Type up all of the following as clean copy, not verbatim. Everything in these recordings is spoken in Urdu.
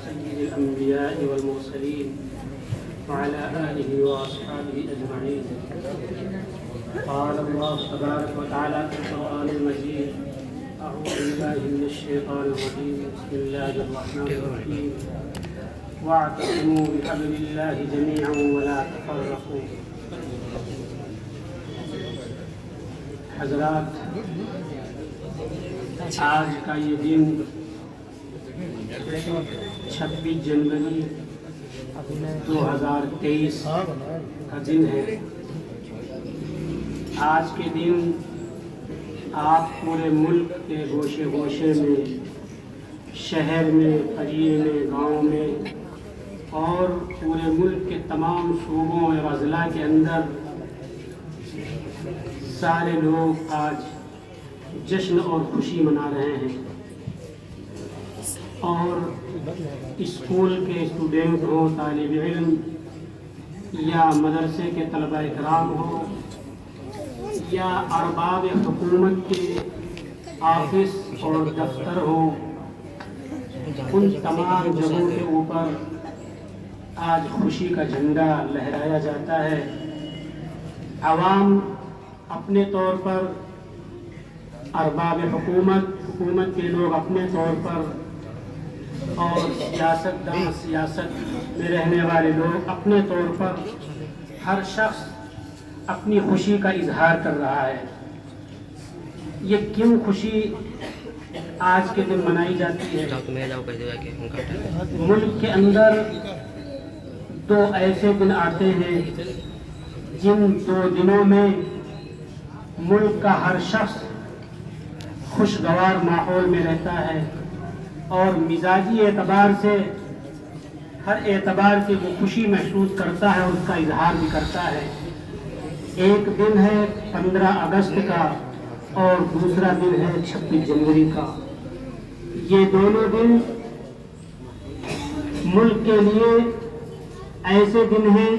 سيد الأنبياء والمرسلين وعلى آله وأصحابه أجمعين. قال الله تبارك وتعالى في القرآن المجيد: أعوذ بالله من الشيطان الرجيم. بسم الله الرحمن الرحيم. واعتصموا بحبل الله جميعا ولا تفرقوا. حضرات، آج کا یہ دن 26 جنوری 2023 کا دن ہے. آج کے دن آپ پورے ملک کے گوشے گوشے میں، شہر میں، قریے میں، گاؤں میں اور پورے ملک کے تمام صوبوں اور اضلاع کے اندر سارے لوگ آج جشن اور خوشی منا رہے ہیں. اور اسکول کے اسٹوڈنٹ ہوں، طالب علم یا مدرسے کے طلباء کرام ہوں یا ارباب حکومت کے آفس اور دفتر ہوں، ان تمام جگہوں کے اوپر آج خوشی کا جھنڈا لہرایا جاتا ہے. عوام اپنے طور پر، ارباب حکومت کے لوگ اپنے طور پر اور سیاست میں رہنے والے لوگ اپنے طور پر، ہر شخص اپنی خوشی کا اظہار کر رہا ہے. یہ کیوں خوشی آج کے دن منائی جاتی ہے؟ ملک کے اندر 2 ایسے دن آتے ہیں جن 2 دنوں میں ملک کا ہر شخص خوشگوار ماحول میں رہتا ہے اور مزاجی اعتبار سے ہر اعتبار سے وہ خوشی محسوس کرتا ہے اور اس کا اظہار بھی کرتا ہے. ایک دن ہے 15 اگست کا اور دوسرا دن ہے 26 جنوری کا. یہ دونوں دن ملک کے لیے ایسے دن ہیں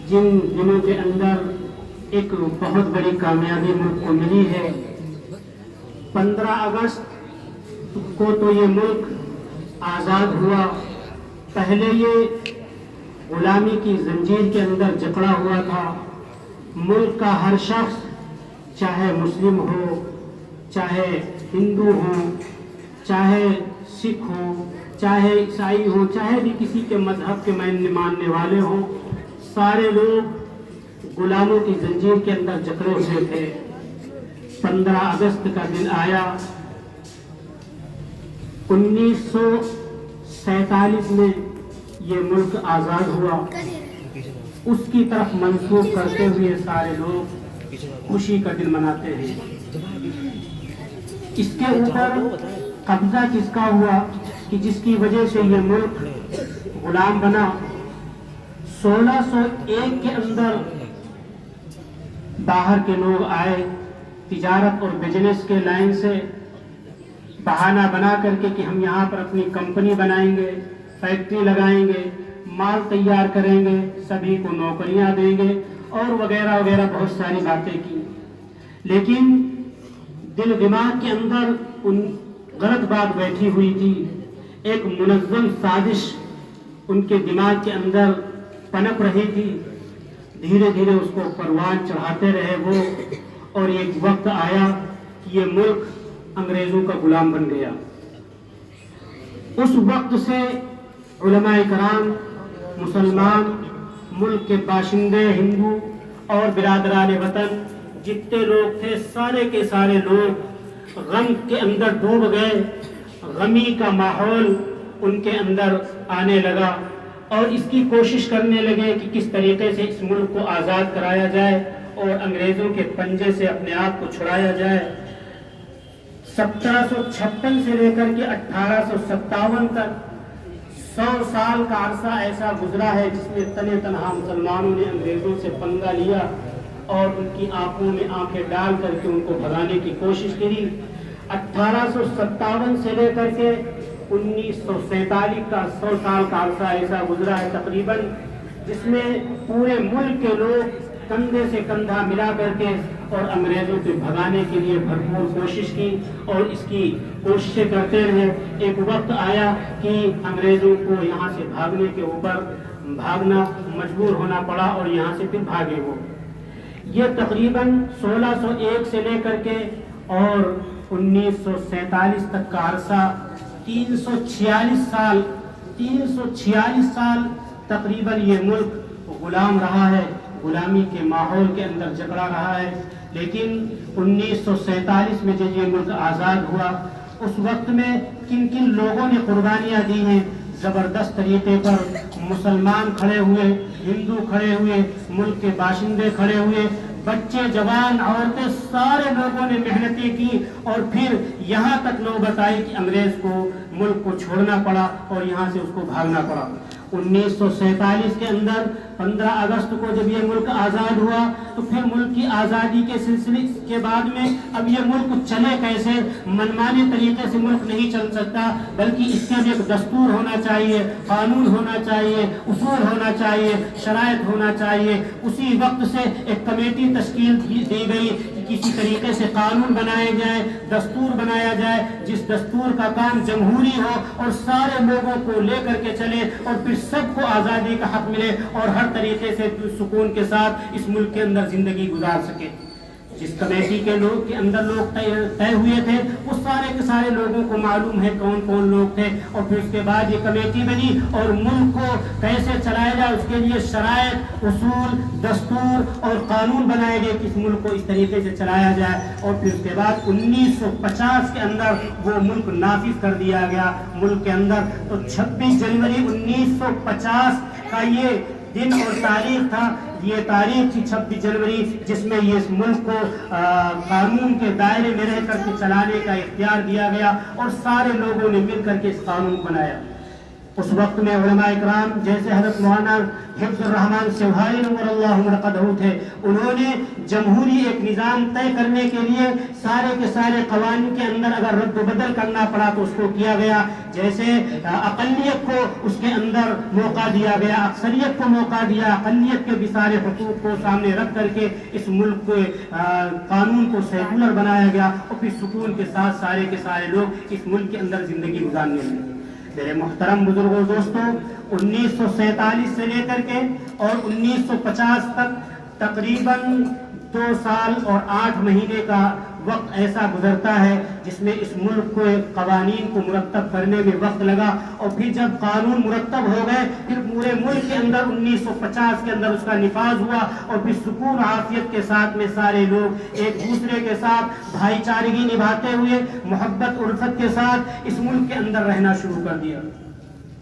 جن دنوں کے اندر ایک بہت بڑی کامیابی ملک کو ملی ہے. 15 اگست کو تو یہ ملک آزاد ہوا. پہلے یہ غلامی کی زنجیر کے اندر جکڑا ہوا تھا. ملک کا ہر شخص، چاہے مسلم ہو، چاہے ہندو ہو، چاہے سکھ ہو، چاہے عیسائی ہو، چاہے بھی کسی کے مذہب کے ماننے والے ہوں، سارے لوگ غلاموں کی زنجیر کے اندر جکڑے ہوئے تھے. 15 اگست کا دن آیا. 1947 میں یہ ملک آزاد ہوا. اس کی طرف منسوخ کرتے ہوئے سارے لوگ خوشی کا دن مناتے ہیں. اس کے اوپر قبضہ کس کا ہوا کہ جس کی وجہ سے یہ ملک غلام بنا؟ 1601 کے اندر باہر کے لوگ آئے، تجارت اور بزنس کے لائن سے بہانہ بنا کر کے کہ ہم یہاں پر اپنی کمپنی بنائیں گے، فیکٹری لگائیں گے، مال تیار کریں گے، سبھی کو نوکریاں دیں گے اور وغیرہ وغیرہ بہت ساری باتیں کی. لیکن دل دماغ کے اندر ان غلط بات بیٹھی ہوئی تھی. ایک منظم سازش ان کے دماغ کے اندر پنپ رہی تھی. دھیرے دھیرے اس کو پروان چڑھاتے رہے وہ، اور ایک وقت آیا کہ یہ ملک انگریزوں کا غلام بن گیا. اس وقت سے علماء کرام، مسلمان، ملک کے باشندے، ہندو اور برادران وطن جتنے لوگ تھے، سارے کے سارے لوگ غم کے اندر ڈوب گئے. غمی کا ماحول ان کے اندر آنے لگا اور اس کی کوشش کرنے لگے کہ کس طریقے سے اس ملک کو آزاد کرایا جائے اور انگریزوں کے پنجے سے اپنے آپ کو چھڑایا جائے. 1756 سے لے کر کے 1857 تک 100 سال کا عرصہ ایسا گزرا ہے جس میں تنے تنہا مسلمانوں نے انگریزوں سے پنگا لیا اور ان کی آنکھوں میں آنکھیں ڈال کر کے ان کو بھگانے کی کوشش کی. 1857 سے لے کر کے 1947 کا 100 سال کا عرصہ ایسا گزرا ہے تقریباً، جس میں پورے ملک کے لوگ کندھے سے کندھا ملا کر کے اور انگریزوں کو بھگانے کے لیے بھرپور کوشش کی اور اس کی کوششیں کرتے رہے. ایک وقت آیا کہ انگریزوں کو یہاں سے بھاگنے کے اوپر بھاگنا مجبور ہونا پڑا اور یہاں سے پھر بھاگے وہ. یہ تقریباً 1601 سے لے کر کے اور 1947 تک کا عرصہ 346 سال تقریباً یہ ملک غلام رہا ہے، غلامی کے ماحول کے اندر جکڑا رہا ہے. لیکن 1947 میں جب یہ ملک آزاد ہوا اس وقت میں کن کن لوگوں نے قربانیاں دی ہیں. زبردست طریقے پر مسلمان کھڑے ہوئے، ہندو کھڑے ہوئے، ملک کے باشندے کھڑے ہوئے، بچے جوان عورتیں سارے لوگوں نے محنتیں کی اور پھر یہاں تک نوبت آئی کہ انگریز کو ملک کو چھوڑنا پڑا اور یہاں سے اس کو بھاگنا پڑا. 1947 کے اندر 15 اگست کو جب یہ ملک آزاد ہوا تو پھر ملک کی آزادی کے سلسلے کے بعد میں اب یہ ملک چلے کیسے؟ منمانے طریقے سے ملک نہیں چل سکتا، بلکہ اس کے لیے ایک دستور ہونا چاہیے، قانون ہونا چاہیے، اصول ہونا چاہیے، شرائط ہونا چاہیے. اسی وقت سے ایک کمیٹی تشکیل دی گئی کہ کسی طریقے سے قانون بنائے جائے، دستور بنایا جائے جس دستور کا کام جمہوری ہو اور سارے لوگوں کو لے کر کے چلے اور پھر سب کو آزادی کا حق ملے اور ہر طریقے سے سکون کے ساتھ اس ملک کے اندر زندگی گزار سکے. جس کمیٹی کے لوگ کے اندر لوگ طے ہوئے تھے وہ سارے کے سارے لوگوں کو معلوم ہے کون کون لوگ تھے. اور پھر اس کے بعد یہ کمیٹی بنی اور ملک کو کیسے چلایا جائے اس کے لیے شرائط، اصول، دستور اور قانون بنائے گئے کہ اس ملک کو اس طریقے سے چلایا جائے. اور پھر اس کے بعد 1950 کے اندر وہ ملک نافذ کر دیا گیا ملک کے اندر. تو 26 جنوری 1950 کا یہ دن اور تاریخ تھا. یہ تاریخ تھی 26 جنوری جس میں یہ اس ملک کو قانون کے دائرے میں رہ کر کے چلانے کا اختیار دیا گیا اور سارے لوگوں نے مل کر کے اس قانون کو بنایا. اس وقت میں علماء اکرام جیسے حضرت مولانا حفظ الرحمان سیوہانی نور اللہ مرقدہ تھے، انہوں نے جمہوری ایک نظام طے کرنے کے لیے سارے کے سارے قوانین کے اندر اگر رد و بدل کرنا پڑا تو اس کو کیا گیا. جیسے اقلیت کو اس کے اندر موقع دیا گیا، اکثریت کو موقع دیا، اقلیت کے بھی سارے حقوق کو سامنے رکھ کر کے اس ملک کے قانون کو سیکولر بنایا گیا اور پھر سکون کے ساتھ سارے کے سارے لوگ اس ملک کے اندر زندگی گزارنے لگے. میرے محترم بزرگوں دوستوں، 1947 سے لے کر کے اور 1950 تک تقریباً 2 سال اور 8 مہینے کا وقت ایسا گزرتا ہے جس میں اس ملک کو قوانین کو مرتب کرنے میں وقت لگا. اور پھر جب قانون مرتب ہو گئے پھر پورے ملک کے اندر 1950 کے اندر اس کا نفاذ ہوا اور پھر سکون عافیت کے ساتھ میں سارے لوگ ایک دوسرے کے ساتھ بھائی چارگی نبھاتے ہوئے محبت الفت کے ساتھ اس ملک کے اندر رہنا شروع کر دیا.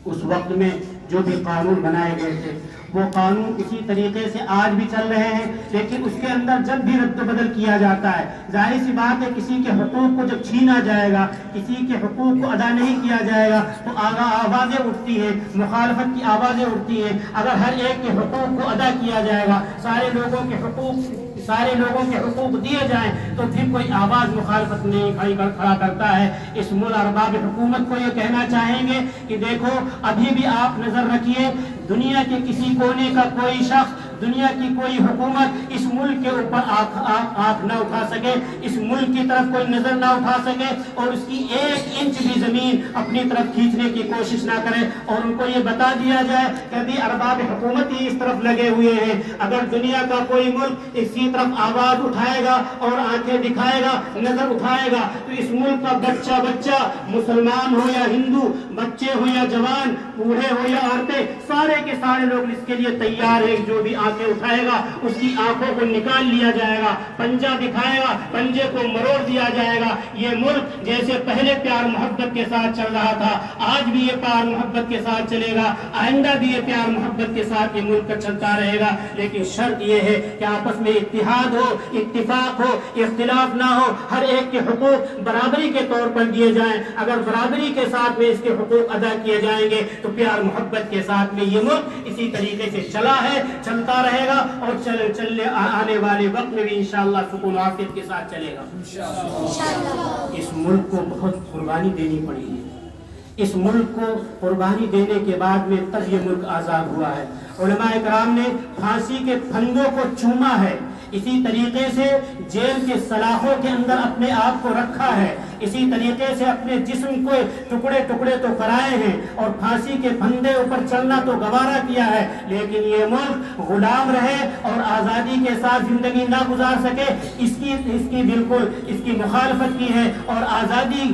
اس وقت میں جو بھی قانون بنائے گئے تھے وہ قانون اسی طریقے سے آج بھی چل رہے ہیں، لیکن اس کے اندر جب بھی رد و بدل کیا جاتا ہے ظاہر سی بات ہے کسی کے حقوق کو جب چھینا جائے گا، کسی کے حقوق کو ادا نہیں کیا جائے گا تو آوازیں اٹھتی ہیں، مخالفت کی آوازیں اٹھتی ہیں. اگر ہر ایک کے حقوق کو ادا کیا جائے گا، سارے لوگوں کے حقوق دیے جائیں تو پھر کوئی آواز مخالفت نہیں کھڑا کرتا ہے. اس ملک ارباب حکومت کو یہ کہنا چاہیں گے کہ دیکھو ابھی بھی آپ نظر رکھیے، دنیا کے کسی کونے کا کوئی شخص، دنیا کی کوئی حکومت اس ملک کے اوپر آنکھ نہ اٹھا سکے، اس ملک کی طرف کوئی نظر نہ اٹھا سکے اور اس کی 1 انچ بھی زمین اپنی طرف کھینچنے کی کوشش نہ کرے. اور ان کو یہ بتا دیا جائے کہ ابھی ارباب حکومت ہی اس طرف لگے ہوئے ہیں. اگر دنیا کا کوئی ملک اسی طرف آواز اٹھائے گا اور آنکھیں دکھائے گا، نظر اٹھائے گا تو اس ملک کا بچہ مسلمان ہو یا ہندو، بچے ہو یا جوان، بوڑھے ہو یا عورتیں، سارے کے سارے لوگ اس کے لیے تیار ہیں. جو بھی آنکھیں اٹھائے گا اس کی آنکھوں کو نکال لیا جائے گا، پنجہ دکھائے گا پنجے کو مروڑ دیا جائے گا. یہ ملک جیسے پہلے پیار محبت کے ساتھ چل رہا تھا آج بھی یہ پیار محبت کے ساتھ چلے گا، آئندہ بھی یہ پیار محبت کے ساتھ یہ ملک چلتا رہے گا. لیکن شرط یہ ہے کہ آپس میں اتحاد ہو، اتفاق ہو، اختلاف نہ ہو، ہر ایک کے حقوق برابری کے طور پر دیے جائیں. اگر برابری کے ساتھ میں اس کے حقوق ادا کیے جائیں گے تو پیار محبت کے ساتھ میں یہ ملک اسی طریقے سے چلا ہے، چلتا رہے گا اور چلنے آنے والے وقت میں بھی انشاءاللہ سکون و عافیت کے ساتھ چلے گا. اس ملک کو بہت قربانی دینی پڑی ہے. اس ملک کو قربانی دینے کے بعد میں تب یہ ملک آزاد ہوا ہے. علماء کرام نے پھانسی کے پھندوں کو چوما ہے، اسی طریقے سے جیل کے سلاخوں کے اندر اپنے آپ کو رکھا ہے، اسی طریقے سے اپنے جسم کو ٹکڑے ٹکڑے تو کرائے ہیں اور پھانسی کے پھندے اوپر چلنا تو گوارا کیا ہے، لیکن یہ ملک غلام رہے اور آزادی کے ساتھ زندگی نہ گزار سکے، اس کی بالکل اس کی مخالفت کی ہے اور آزادی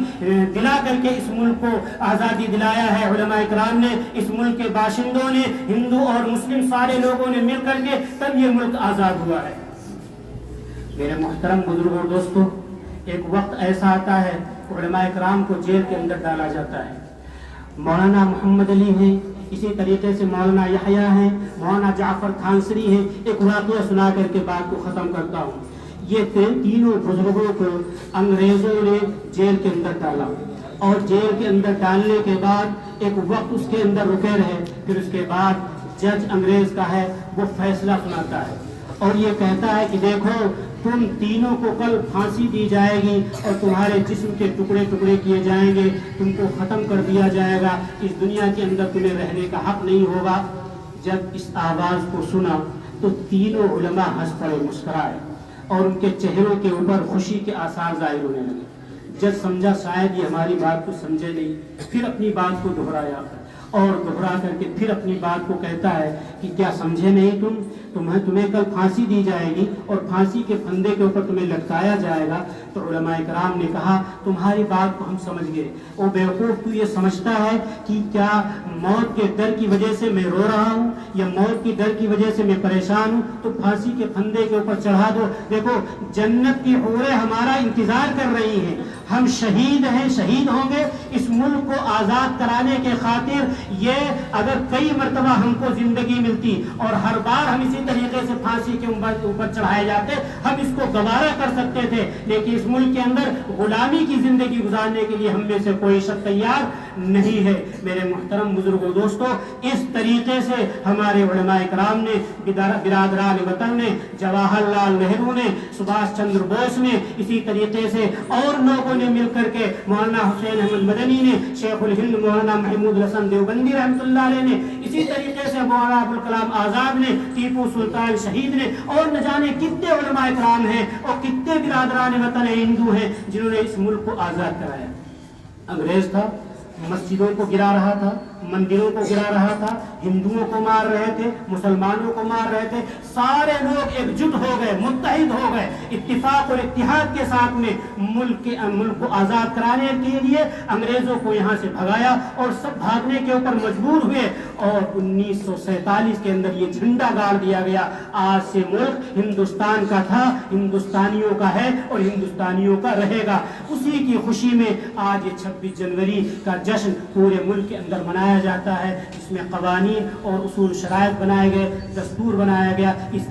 دلا کر کے اس ملک کو آزادی دلایا ہے علماء کرام نے، اس ملک کے باشندوں نے، ہندو اور مسلم سارے لوگوں نے مل کر کے تب یہ ملک آزاد ہوا ہے۔ میرے محترم بزرگوں اور دوستو، ایک وقت ایسا آتا ہے علماء کرام کو جیل کے اندر ڈالا جاتا ہے۔ مولانا محمد علی ہیں، اسی طریقے سے مولانا یحییٰ ہیں، مولانا جعفر تھانسری ہیں۔ ایک واقعہ سنا کر کے بات کو ختم کرتا ہوں۔ یہ تینوں بزرگوں کو انگریزوں نے جیل کے اندر ڈالا اور جیل کے اندر ڈالنے کے بعد ایک وقت اس کے اندر رکے رہے، پھر اس کے بعد جج انگریز کا ہے وہ فیصلہ سناتا ہے اور یہ کہتا ہے کہ دیکھو تم تینوں کو کل پھانسی دی جائے گی اور تمہارے جسم کے ٹکڑے ٹکڑے کیے جائیں گے، تم کو ختم کر دیا جائے گا، اس دنیا کے اندر تمہیں رہنے کا حق نہیں ہوگا۔ جب اس آواز کو سنا تو تینوں علماء ہنس پڑے، مسکرائے اور ان کے چہروں کے اوپر خوشی کے آثار ظاہر ہونے لگے۔ جج سمجھا شاید یہ ہماری بات کو سمجھے نہیں، پھر اپنی بات کو دہرایا اور دہرا کر کے پھر اپنی بات کو کہتا ہے کہ کیا سمجھے نہیں تمہیں کل پھانسی دی جائے گی اور پھانسی کے پھندے کے اوپر تمہیں لٹکایا جائے گا۔ تو علماء کرام نے کہا تمہاری بات کو ہم سمجھ گئے، او بیوقوف تو یہ سمجھتا ہے کہ کیا موت کے ڈر کی وجہ سے میں رو رہا ہوں یا موت کی ڈر کی وجہ سے میں پریشان ہوں تو پھانسی کے پھندے کے اوپر چڑھا دو۔ دیکھو جنت کی حوریں ہمارا انتظار کر رہی ہیں، ہم شہید ہیں، شہید ہوں گے اس ملک کو آزاد کرانے کے خاطر۔ یہ اگر کئی مرتبہ ہم کو زندگی ملتی اور ہر بار ہم اسی طریقے سے پھانسی کے اوپر چڑھائے جاتے، ہم اس کو گوارا کر سکتے تھے، لیکن اس ملک کے اندر غلامی کی زندگی گزارنے کے لیے ہم میں سے کوئی شخص تیار نہیں ہے۔ میرے محترم بزرگوں دوستو، اس طریقے سے ہمارے علماء کرام نے، برادران وطن نے، جواہر لال نہرو نے، سبھاش چندر بوس نے، اسی طریقے سے اور لوگوں نے مل کر کے، مولانا حسین احمد مدنی نے، شیخ الہند مولانا محمود الحسن دیوبندی رحمۃ اللہ علیہ نے، اسی طریقے سے مولانا ابوالکلام آزاد نے، ٹیپو سلطان شہید نے، اور نہ جانے کتنے علماء کرام ہیں اور کتنے برادران وطن ہندو ہیں جنہوں نے اس ملک کو آزاد کرایا۔ انگریز تھا، مسجدوں کو گرا رہا تھا، مندروں کو گرا رہا تھا، ہندوؤں کو مار رہے تھے، مسلمانوں کو مار رہے تھے، سارے لوگ ایک جٹ ہو گئے، متحد ہو گئے، اتفاق اور اتحاد کے ساتھ میں ملک کو آزاد کرانے کے لیے انگریزوں کو یہاں سے بھگایا اور سب بھاگنے کے اوپر مجبور ہوئے اور 1947 کے اندر یہ جھنڈا گاڑ دیا گیا۔ آج سے ملک ہندوستان کا تھا، ہندوستانیوں کا ہے اور ہندوستانیوں کا رہے گا۔ اسی کی خوشی میں آج یہ 26 جنوری کا جشن پورے ملک کے اندر منایا جاتا ہے، جس میں قوانین اور اصول شرائط بنائے گئے، دستور بنایا گیا، اس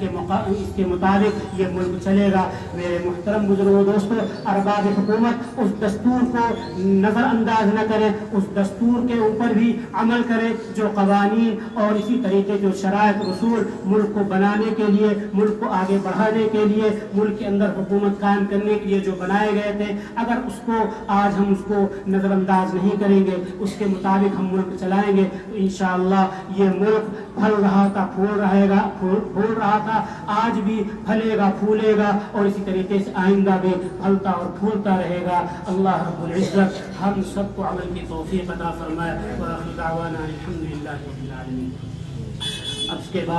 کے مطابق یہ ملک چلے گا۔ میرے محترم بزرگوں دوستو، ارباب حکومت اس دستور کو نظر انداز نہ کرے، اس دستور کے اوپر بھی عمل کرے جو قوانین اور اسی طریقے جو شرائط رسول ملک کو بنانے کے لیے، ملک کو آگے بڑھانے کے لیے، ملک کے اندر حکومت قائم کرنے کے لیے جو بنائے گئے تھے، اگر اس کو آج ہم اس کو نظر انداز نہیں کریں گے، اس کے مطابق ہم ملک چلائیں گے تو انشاءاللہ یہ ملک پھل رہا تھا، پھول رہا تھا، آج بھی پھلے گا، پھولے گا اور اسی طریقے سے آئندہ بھی پھلتا اور پھولتا رہے گا۔ اللہ رب العزت ہم سب کو عمل کی توفیق عطا فرمائے۔ وآخر دعوانا الحمدللہ رب العالمین۔ اب اس کے بعد